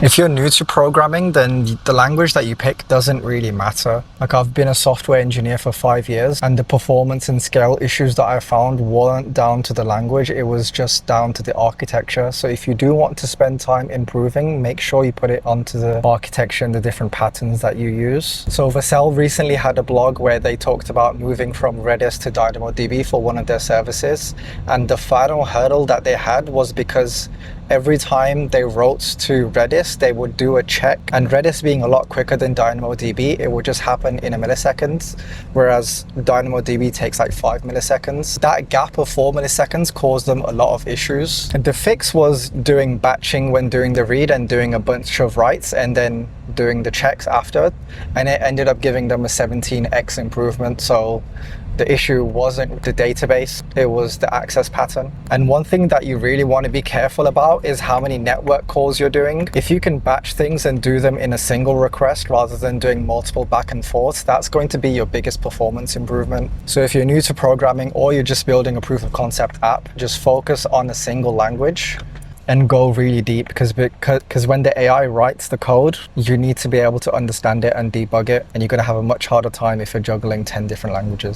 If you're new to programming, then the language that you pick doesn't really matter. Like, I've been a software engineer for 5 years, and the performance and scale issues that I found weren't down to the language, it was just down to the architecture. So if you do want to spend time improving, make sure you put it onto the architecture and the different patterns that you use. So Vercel recently had a blog where they talked about moving from Redis to DynamoDB for one of their services, and the final hurdle that they had was because every time they wrote to Redis, they would do a check, and Redis being a lot quicker than DynamoDB, it would just happen in a millisecond, whereas DynamoDB takes like 5 milliseconds. That gap of 4 milliseconds caused them a lot of issues. And the fix was doing batching when doing the read and doing a bunch of writes and then doing the checks after, and it ended up giving them a 17x improvement. So the issue wasn't the database, it was the access pattern. And one thing that you really want to be careful about is how many network calls you're doing. If you can batch things and do them in a single request rather than doing multiple back and forth, that's going to be your biggest performance improvement. So if you're new to programming or you're just building a proof of concept app, just focus on a single language and go really deep, because when the AI writes the code, you need to be able to understand it and debug it, and you're going to have a much harder time if you're juggling 10 different languages.